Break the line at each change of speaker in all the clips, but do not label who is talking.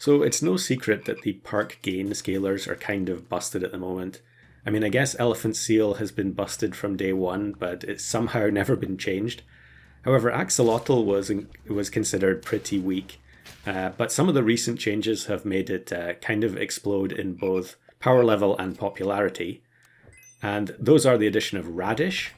So it's no secret that the Perk gain scalers are kind of busted at the moment. I mean, I guess Eleseal has been busted from day one, but it's somehow never been changed. However, Axolotl was considered pretty weak, but some of the recent changes have made it kind of explode in both power level and popularity. And those are the addition of Radish,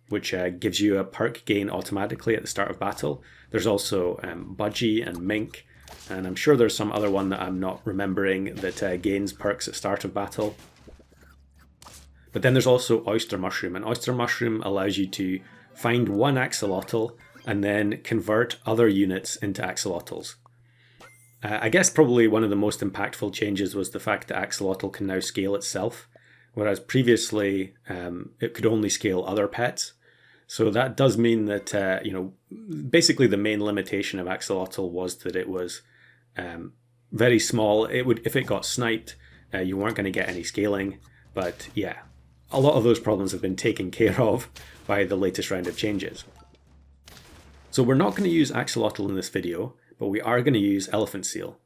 which gives you a perk gain automatically at the start of battle. There's also Budgie and Mink, and I'm sure there's some other one that I'm not remembering that gains perks at start of battle. But then there's also Oyster Mushroom, and Oyster Mushroom allows you to find one axolotl and then convert other units into axolotls. I guess probably one of the most impactful changes was the fact that axolotl can now scale itself, whereas previously it could only scale other pets. So that does mean that, basically the main limitation of axolotl was that it was very small. If it got sniped, you weren't going to get any scaling. But yeah, a lot of those problems have been taken care of by the latest round of changes. So we're not going to use Axolotl in this video, but we are going to use Eleseal.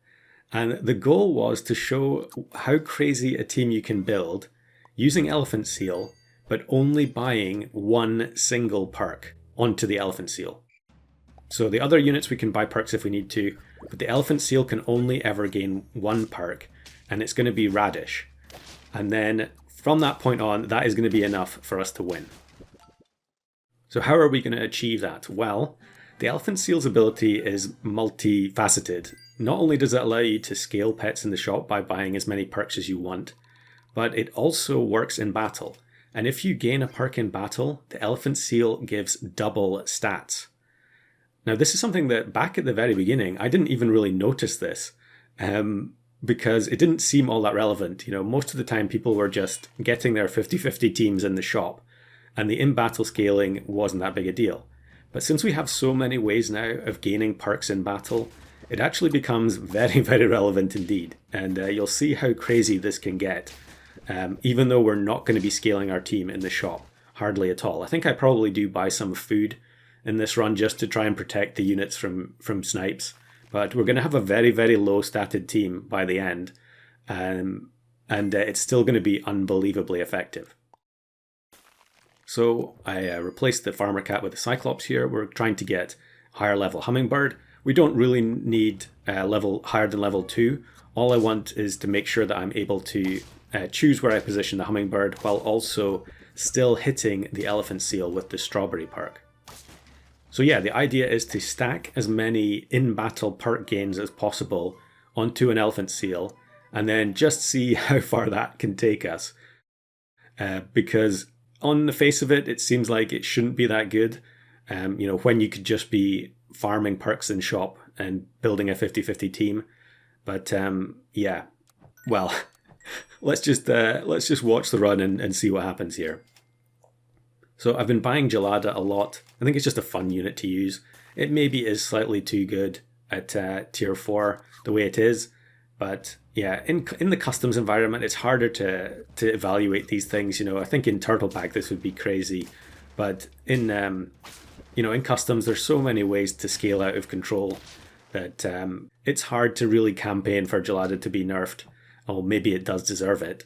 And the goal was to show how crazy a team you can build using Eleseal, but only buying one single perk onto the Eleseal. So the other units we can buy perks if we need to, but the Eleseal can only ever gain one perk, and it's going to be Radish. And then from that point on, that is going to be enough for us to win. So how are we going to achieve that? Well, the Eleseal's ability is multifaceted. Not only does it allow you to scale pets in the shop by buying as many perks as you want, but it also works in battle. And if you gain a perk in battle, the Eleseal gives double stats. Now this is something that back at the very beginning, I didn't even really notice this. Because it didn't seem all that relevant. Most of the time people were just getting their 50-50 teams in the shop, and the in-battle scaling wasn't that big a deal. But since we have so many ways now of gaining perks in battle, it actually becomes very, very relevant indeed. And you'll see how crazy this can get, even though we're not going to be scaling our team in the shop, hardly at all. I think I probably do buy some food in this run just to try and protect the units from snipes. But we're going to have a very, very low statted team by the end, and it's still going to be unbelievably effective. So I replaced the Farmer Cat with the Cyclops here. We're trying to get higher level Hummingbird. We don't really need level higher than level 2. All I want is to make sure that I'm able to choose where I position the Hummingbird while also still hitting the Eleseal with the Strawberry perk. So yeah, the idea is to stack as many in-battle perk gains as possible onto an Eleseal, and then just see how far that can take us. Because on the face of it, it seems like it shouldn't be that good. When you could just be farming perks in shop and building a 50-50 team. But yeah, well, let's just watch the run and see what happens here. So I've been buying Gelada a lot. I think it's just a fun unit to use. It maybe is slightly too good at tier 4 the way it is. But yeah, in the customs environment, it's harder to evaluate these things. I think in Turtle Pack this would be crazy. But in customs, there's so many ways to scale out of control that it's hard to really campaign for Gelada to be nerfed. Oh, maybe it does deserve it.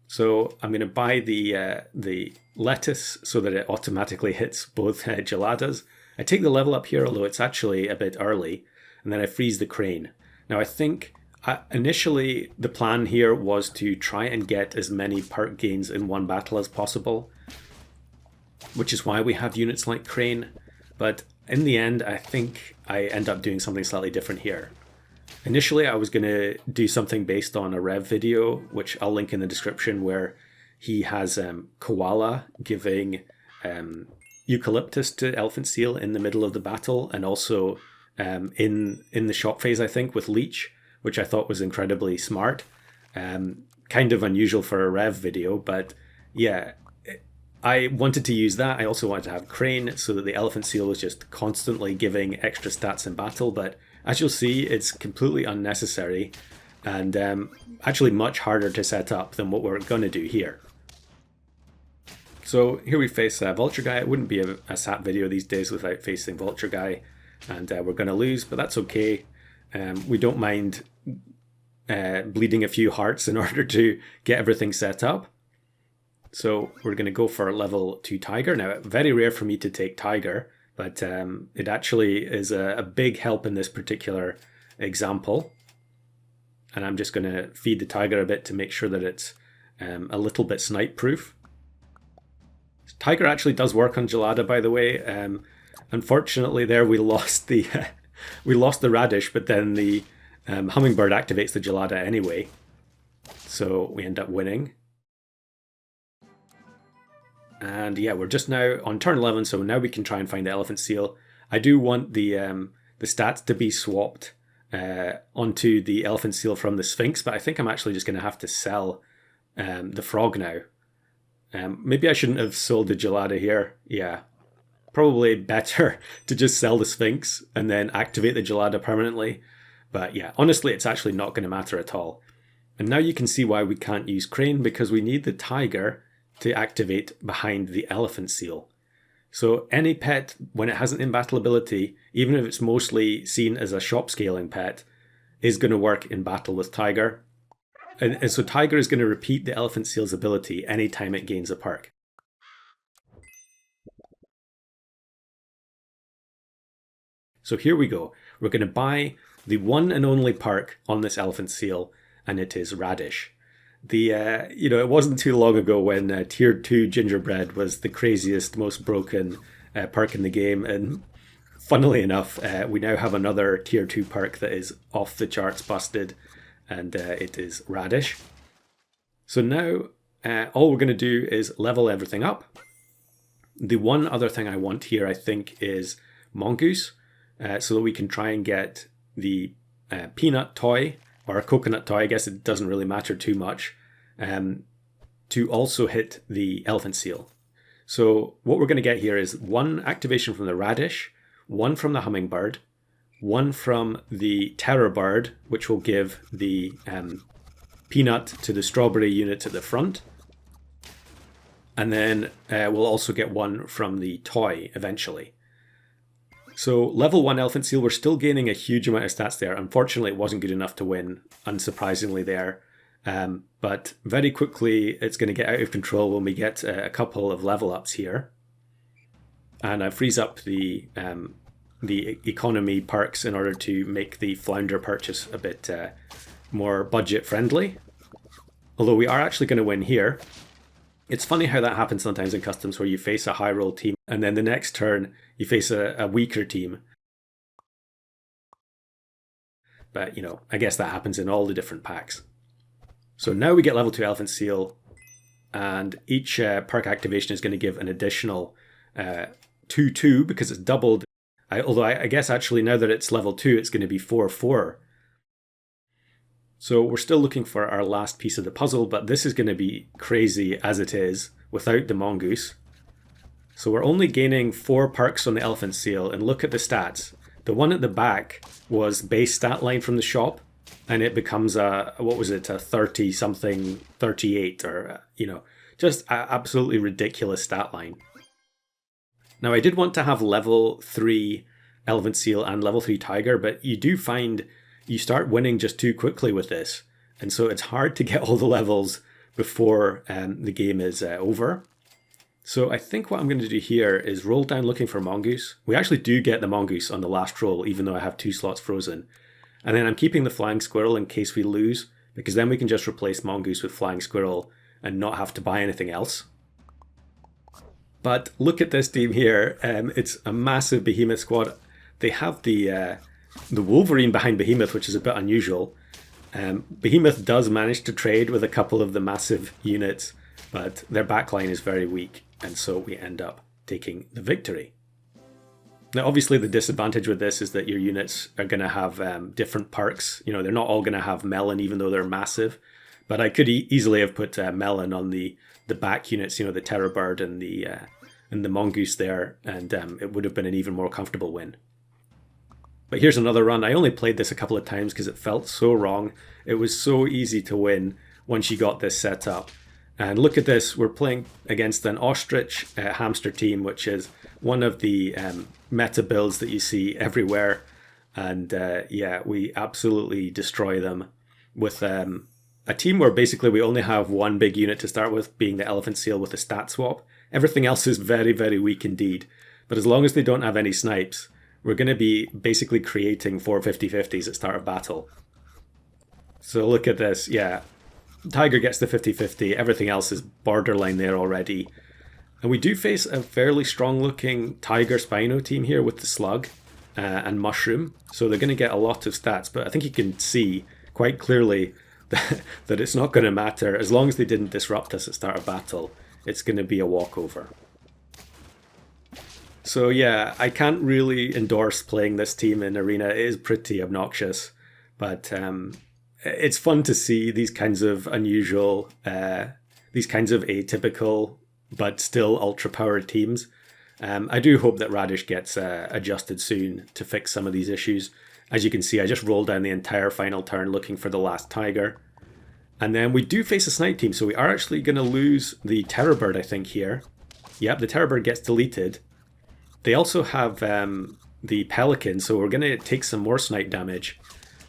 So I'm going to buy the lettuce so that it automatically hits both Geladas. I take the level up here, although it's actually a bit early, and then I freeze the crane. Now I think initially the plan here was to try and get as many perk gains in one battle as possible, which is why we have units like crane. But in the end, I think I end up doing something slightly different here. Initially, I was going to do something based on a Rev video, which I'll link in the description, where he has Koala giving Eucalyptus to Eleseal in the middle of the battle, and also in the shop phase, I think, with Leech, which I thought was incredibly smart. Kind of unusual for a Rev video, but yeah, I wanted to use that. I also wanted to have Crane so that the Eleseal was just constantly giving extra stats in battle, but as you'll see, it's completely unnecessary and actually much harder to set up than what we're going to do here. So here we face Vulture Guy. It wouldn't be a SAT video these days without facing Vulture Guy, and we're going to lose, but that's okay. We don't mind bleeding a few hearts in order to get everything set up. So we're going to go for level 2 Tiger. Now, very rare for me to take Tiger, but it actually is a big help in this particular example. And I'm just going to feed the Tiger a bit to make sure that it's a little bit snipe proof. Tiger actually does work on Gelada, by the way. Unfortunately, there we lost the radish, but then the hummingbird activates the Gelada anyway, so we end up winning. And yeah, we're just now on turn 11, so now we can try and find the elephant seal. I do want the stats to be swapped onto the elephant seal from the Sphinx, but I think I'm actually just going to have to sell the frog now. Maybe I shouldn't have sold the Gelada here. Yeah, probably better to just sell the Sphinx and then activate the Gelada permanently. But yeah, honestly, it's actually not going to matter at all. And now you can see why we can't use Crane, because we need the Tiger to activate behind the elephant seal. So any pet, when it has an in-battle ability, even if it's mostly seen as a shop scaling pet, is going to work in battle with Tiger. And so Tiger is going to repeat the elephant seal's ability anytime it gains a perk. So here we go. We're going to buy the one and only perk on this elephant seal, and it is Radish. It wasn't too long ago when Tier 2 Gingerbread was the craziest, most broken perk in the game, and funnily enough, we now have another Tier 2 perk that is off the charts busted, and it is Radish. So now all we're going to do is level everything up. The one other thing I want here, I think, is Mongoose, so that we can try and get the peanut toy, or a coconut toy, I guess it doesn't really matter too much, to also hit the elephant seal. So what we're going to get here is one activation from the Radish, one from the hummingbird, one from the terror bird, which will give the peanut to the strawberry unit at the front, and then we'll also get one from the toy eventually. So level 1 elephant seal, we're still gaining a huge amount of stats there. Unfortunately, it wasn't good enough to win, unsurprisingly there. But very quickly, it's going to get out of control when we get a couple of level ups here. And I freeze up the economy perks in order to make the flounder purchase a bit more budget friendly. Although we are actually going to win here. It's funny how that happens sometimes in customs, where you face a high roll team and then the next turn you face a weaker team. But, I guess that happens in all the different packs. So now we get level 2 elephant seal, and each perk activation is going to give an additional 2/2 because it's doubled. Although I guess actually now that it's level 2, it's going to be 4/4. So we're still looking for our last piece of the puzzle, but this is going to be crazy as it is without the mongoose. So we're only gaining 4 perks on the elephant seal, and look at the stats. The one at the back was base stat line from the shop, and it becomes a 30 something, 38, or just an absolutely ridiculous stat line. Now I did want to have level 3 elephant seal and level 3 tiger, but you do find you start winning just too quickly with this, and so it's hard to get all the levels before the game is over. So I think what I'm going to do here is roll down looking for mongoose. We actually do get the mongoose on the last roll, even though I have 2 slots frozen. And then I'm keeping the flying squirrel in case we lose, because then we can just replace mongoose with flying squirrel and not have to buy anything else. But look at this team here. It's a massive behemoth squad. They have the Wolverine behind Behemoth, which is a bit unusual. Behemoth does manage to trade with a couple of the massive units, but their backline is very weak, and so we end up taking the victory. Now, obviously, the disadvantage with this is that your units are going to have different perks. They're not all going to have melon, even though they're massive. But I could easily have put melon on the back units, the terror bird and the mongoose there, and it would have been an even more comfortable win. But here's another run. I only played this a couple of times because it felt so wrong. It was so easy to win once you got this set up. And look at this. We're playing against an ostrich hamster team, which is one of the meta builds that you see everywhere. And yeah, we absolutely destroy them with a team where basically we only have one big unit to start with, being the Elephant Seal with a stat swap. Everything else is very, very weak indeed. But as long as they don't have any snipes, we're going to be basically creating 4 50-50s at start of battle. So look at this, yeah. Tiger gets the 50-50, everything else is borderline there already. And we do face a fairly strong looking Tiger Spino team here with the Slug and Mushroom. So they're going to get a lot of stats, but I think you can see quite clearly that it's not going to matter. As long as they didn't disrupt us at start of battle, it's going to be a walkover. So yeah, I can't really endorse playing this team in Arena. It is pretty obnoxious, but it's fun to see these kinds of unusual, these kinds of atypical but still ultra-powered teams. I do hope that Radish gets adjusted soon to fix some of these issues. As you can see, I just rolled down the entire final turn looking for the last Tiger. And then we do face a snipe team, so we are actually going to lose the Terrorbird, I think, here. Yep, the Terrorbird gets deleted. They also have the Pelican, so we're going to take some more snipe damage.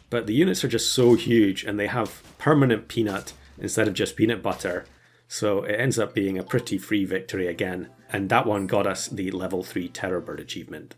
But the units are just so huge, and they have permanent peanut instead of just peanut butter. So it ends up being a pretty free victory again. And that one got us the level 3 Terrorbird achievement.